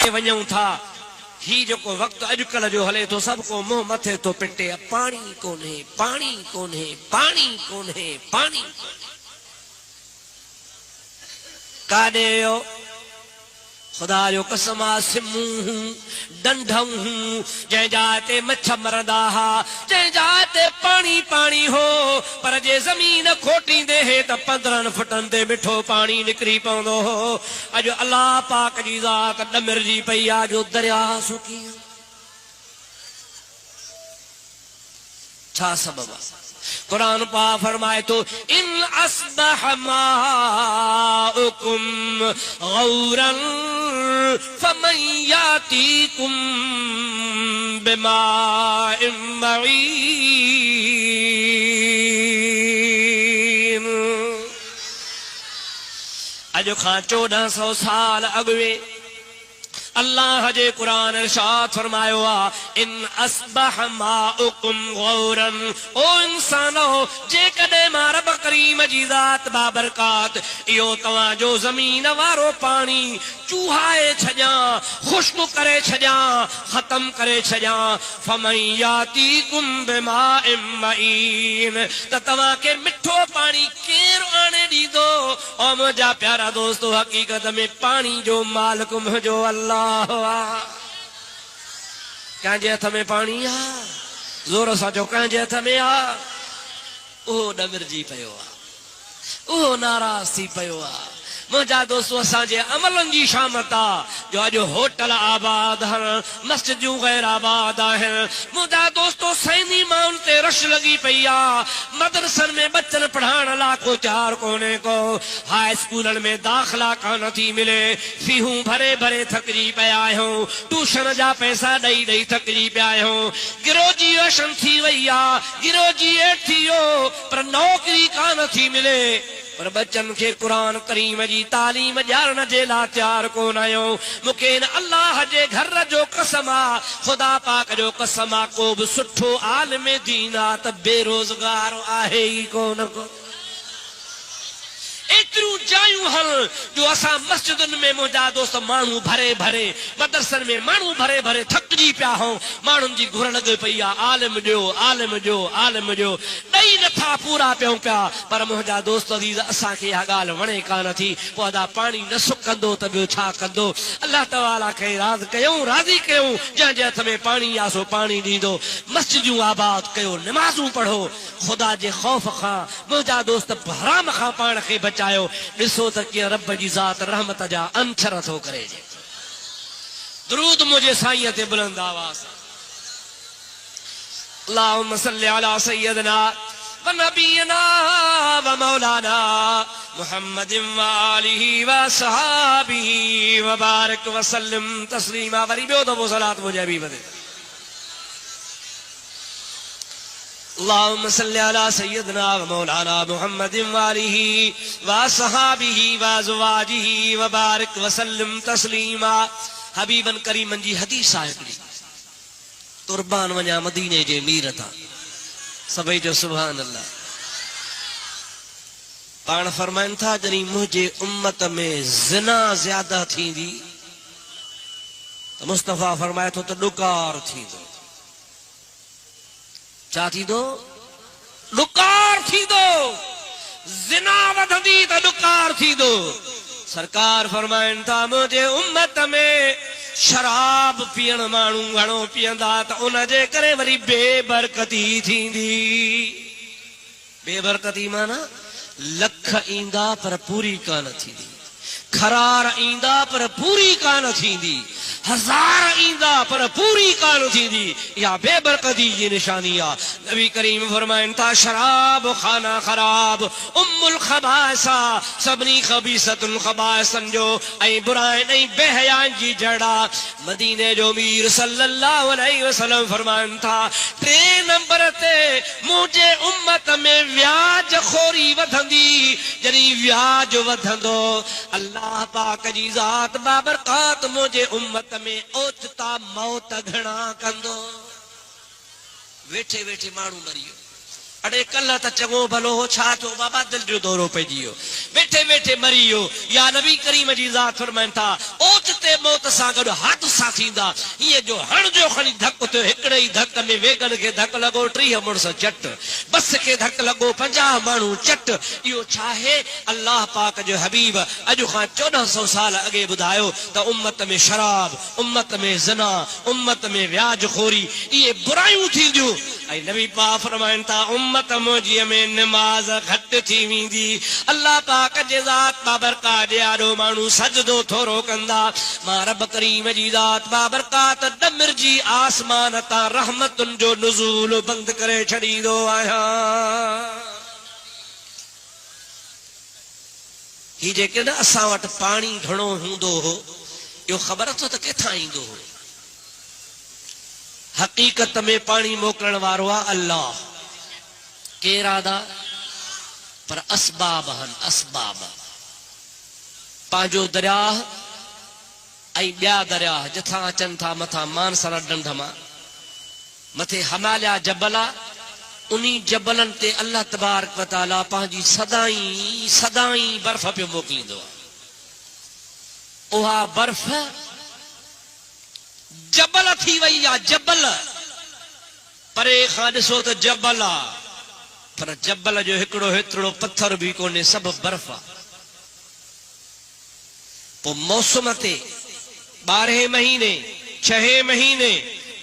के वञूं था ही जो को वक्त अजकल जो हले तो सब को मुंह मथे तो पिटे पानी कोने पानी कोने पानी कोने पानी कादे यो खुदा जो कसमा सिमूं डंढूं जै जाते मच्छ मरदा हा जै जाते पानी पानी हो पर जे जमीन खोटी दे है त 15 फुटन ते मिठो पानी निकरी पवंदो हो अज अल्लाह पाक जी ज़ात डमिर जी पई आ जो दरिया सुकी छा सबब कुरान पा फरमाए तो इन अस्बह माउकुम गौरन फमन यातीकुम बिमाइन मईन अज खां 1400 साल अगवे अल्लाह जे कुरान इरशाद फरमायो इन अस्बह माउकुम गौरन ओ इंसानो जे कदे मां रब करीम जी ज़ात बाबरकात इहो तवां जो ज़मीन वारो पानी चूहाए छजा खुश्क करे छजा खत्म करे छजा फमन यातीकुम बिमाइन मईन त तवां के मिठो पानी केर आने दीदो ओ मुंहिंजा प्यारा दोस्तो हकीकत में पानी जो मालिक मुंहिंजो अल्लाह कंहिंजे हथ में पानी आ जोर सां चओ कंहिंजे हथ में आ उहो डमिरजी पियो आ उहो नाराज़ थी पियो आ मुंहिंजा दोस्तो असांजे अमलनि जी शामत आहे जो अॼु होटल आबाद आहिनि मस्जिदूं गैर आबाद आहिनि मुंहिंजा दोस्तो सैनी माउनि ते रश लॻी पई आहे मदरसनि में बचनि पढ़ाइण लाइ को चार कोन्हे को हाई स्कूलनि में दाख़िला कान थी मिले फीहूं भरे भरे थकिजी पिया आहियूं ट्यूशन जा पैसा ॾेई ॾेई थकिजी पिया आहियूं ग्रेजुएशन थी वई आहे ग्रेजुएट थी वियो पर नौकरी कान थी मिले पर बच्चन के कुरान करीम जी तालीम ॼाणण जे लाइ तैयार कोन आहियो मूंखे अल्लाह जे घर जो कसम आहे खुदा पाक जो कसम आहे को बि सुठो आलिम दीन आहे त बेरोज़गार आहे ई कोन को एतिरियूं जायूं हल जो असां मस्जिदुनि में मुंहिंजा दोस्त माण्हू भरे भरे मदरसनि में माण्हू भरे भरे थकिजी पिया हूं माण्हुनि जी घुर लॻी पई आहे आलिम ॾियो आलिम ॾियो आलिम ॾियो ॾेई नथा पूरा पियूं पिया पर मुंहिंजा दोस्त अज़ीज़ असांखे इहा ॻाल्हि वणे कान थी पोइ अदा पाणी न सुकंदो त ॿियो छा कंदो अल्लाह ताला खे राज़ी कयूं जंहिंजे हथ में पाणी आहे सो पाणी ॾींदो मस्जिदूं आबाद कयो नमाज़ूं पढ़ो खुदा जे ख़ौफ़ खां मुंहिंजा दोस्त हराम खां पाण खे बचायो ॾिसो त कीअं रब जी ज़ात रहमत जा अंछर थो करे दुरूद मुंहिंजे साईं ते बुलंद आवाज़ अल्लाहुम्म सल्लि अला सय्यदना व नबीना व मौलाना मुहम्मदिन व आलिहि व सहाबिहि व बारिक व सल्लिम तस्लीमा वरी ॿियो दफ़ो सलात मुंहिंजे हबीब ते अल्लाहुम्म सल्लि अला सय्यदना व मौलाना मुहम्मदिन व आलिहि व सहाबिहि व अज़वाजिहि व बारिक व सल्लिम तस्लीमा हबीबन करीमन जी हदीस आहे हिकिड़ी कुर्बान वञा मदीने जे मीर तां सभई जो सुभान अल्लाह पाण फरमाइनि था जॾहिं मुंहिंजे उम्मत में ज़िना ज़्यादा थींदी त मुस्तफ़ा फरमाए थो त ॾुकार थींदो छा थींदो ॾुकार थींदो ज़िना वधंदी त ॾुकार थींदो सरकार फरमाइनि था मुंहिंजे उम्मत में शराब पीअण माण्हू घणो पीअंदा त उन जे करे वरी बेबरकती थींदी बेबरकती माना लख ईंदा पर पूरी कान थींदी खरार ईंदा पर पूरी कान थींदी हजार ईंदा पर पूरी कान थींदी या बेबरकती जी निशानी आहे नबी करीम फरमाइनि था शराब खाना खराब उम्मुल खबाइसा सभिनी खबीसतुल खबाइसन जो ऐं बुराइनि ऐं बेहयानि जी जड़ा मदीने जो मीर सल्लल्लाहु अलैहि वसल्लम फरमाइनि था 3 नंबर ते मुंहिंजे उम्मत में व्याज खोरी वधंदी जॾहिं व्याज वधंदो अल्लाह पाक जी ज़ात बाबरकात मुंहिंजे उम्मत में ओचता मौत घणा कंदो वेठे वेठे माण्हू मरी वियो अड़े कल त चङो भलो हो छा थियो बाबा दिल जो दौरो पइजी वियो वेठे वेठे मरी वियो या नबी करीम जी ज़ात फरमाइनि था ओचते ॿिए मौत सां गॾु हादसा थींदा ईअं जो हण जो खणी धक थियो हिकिड़े ई धक में वेगन खे धक लॻो 30 मुड़ुस चट बस खे धक लॻो 50 माण्हू चट इहो छा आहे अल्लाह पाक जो हबीब अॼु खां 1400 साल अॻे ॿुधायो त उम्मत में शराब उम्मत में ज़िना उम्मत में व्याजखोरी इहे बुरायूं थींदियूं ऐं नबी पाक फरमाइनि था उम्मत मुंहिंजीअ में नमाज़ घटि थी वेंदी अल्लाह पाक जे ज़ात बाबरकात ॾियारो माण्हू सजदो थोरो कंदा मां रब करीम जी ज़ात बाबरकात डमिरजी आसमान तां रहमतुनि जो नुज़ूल बंदि करे छॾींदो आहियां ही जेके न असां वटि पाणी घणो हूंदो हो इहो ख़बर अथव त किथां ईंदो हो हकीकत में पानी मोकलण वारो आहे अल्लाह केर आदा पर असबाब हन असबाब पंहिंजो दरिया ऐं ॿिया दरिया जिथां अचनि था मथां मानसर ढंढ मां मथे हिमालय जबल आहे उन्ही जबलनि ते अल्लाह तबारक व तआला पंहिंजी सदाई बर्फ पियो मोकिलींदो आहे उहा बर्फ जबल थी वई आहे जबल परे खां ॾिसो त जबल आहे पर जबल जो हिकिड़ो हेतिरो पत्थर बि कोन्हे सभु बर्फ आहे पोइ मौसम ते 12 महीने 6 महीने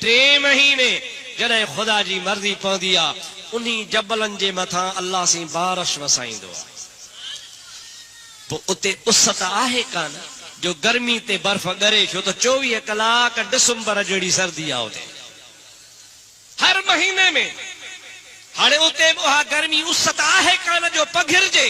3 महीने जॾहिं ख़ुदा जी मर्ज़ी पवंदी आहे उन्ही जबलनि जे मथां अल्लाह सी बारिश वसाईंदो आहे पोइ उते उस त आहे कान जो गर्मी ते बर्फ ॻरे छो त 24 कलाक डिसंबर जहिड़ी सर्दी आहे उते हर महीने में हाणे उते उहा गर्मी उस त आहे कान जो पघिरजे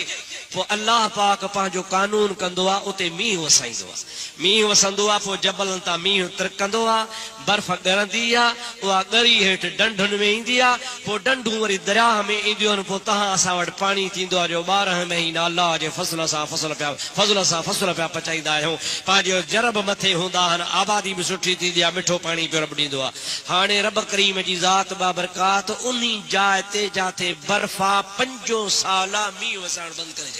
पोइ अल्लाह पाक पंहिंजो कानून कंदो आहे उते मींहुं वसाईंदो आहे मींहुं वसंदो आहे पोइ जबलनि तां मींहुं तिरकंदो आहे बर्फ ॻरंदी आहे उहा ॻरी हेठि ढंढुनि में ईंदी आहे पोइ ढंढूं वरी दरिया में ईंदियूं आहिनि पोइ तव्हां असां वटि पाणी थींदो आहे जो 12 महीना अल्लाह जे फज़ल सां फसल पिया पचाईंदा आहियूं पंहिंजो जरब मथे हूंदा आहिनि आबादी बि सुठी थींदी आहे मिठो पाणी पियो रब ॾींदो आहे हाणे रब करीम जी ज़ात बाबरकात उन जाइ ते जिथे बर्फ़ आहे 5 साल मींहुं वसण बंदि करे छॾियो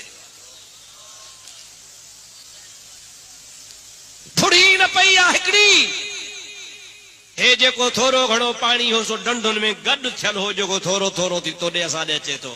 फुड़ी न पई आहे हिकिड़ी हे जेको थोरो घणो पाणी हो सो ढंढुनि में गॾु थियल हो जेको थोरो थोरो थी तोॾे असां ॾे अचे थो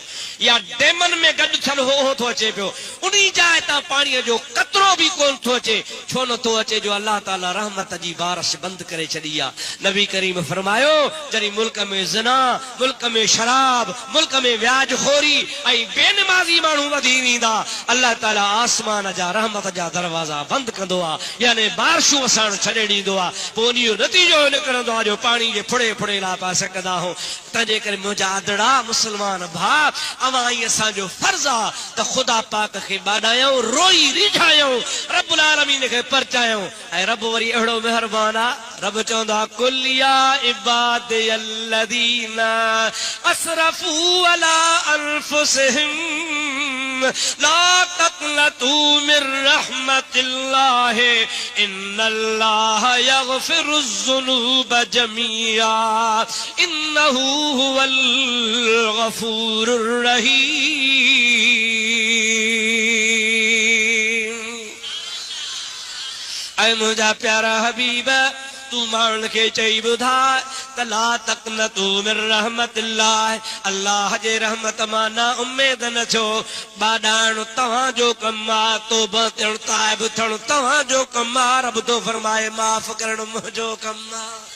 या डेमनि में गॾु थियल हो थो अचे पियो उन जाइ तां पाणीअ जो कतरो बि कोन थो अचे छो नथो अचे जो अल्लाह ताला रहमत जी बारिश बंदि करे छॾी आहे नबी करीम फरमायो जॾहिं मुल्क में ज़िना मुल्क में शराब मुल्क में व्याजखोरी ऐं बेनमाज़ी माण्हू वधी वेंदा अल्लाह ताला आसमान जा रहमत जा दरवाज़ा बंदि कंदो आहे यानी बारिशूं वसण छॾे ॾींदो आहे पोइ उन जो नतीजो जो पानी जे फुड़े फुड़े ला पा सकदा हो तंहिंजे करे मुंहिंजा आदड़ा मुसलमान भाउ अवां ई असांजो फर्ज़ आहे त ख़ुदा पाक खे ॿाॾायूं रोई रिझायूं रब्बुल आलमीन खे परचायूं ऐं रब वरी अहिड़ो महिरबान आहे रब चवंदो आहे कुल या इबादी अल्लज़ीना असरफू अला अनफुसिहिम ला तक़नतू मिर रहमतिल्लाह इन्नल्लाह यग़फिरुज़्ज़ुनूब जमीआ इन्नहू हुवल गफूरुर रहीम ऐ मुंहिंजा प्यारा हबीब तू माण्हुनि खे चई ॿुधाए त ला तक़नतू मिर रहमतिल्लाह अल्लाह जे रहमत मां ना उम्मीद न छो ॿाॾाइणु तव्हांजो कमु आहे तौबा थियणु ताइब थियणु तव्हांजो कमु आहे रब थो फरमाए माफ़ करणु मुंहिंजो कमु आहे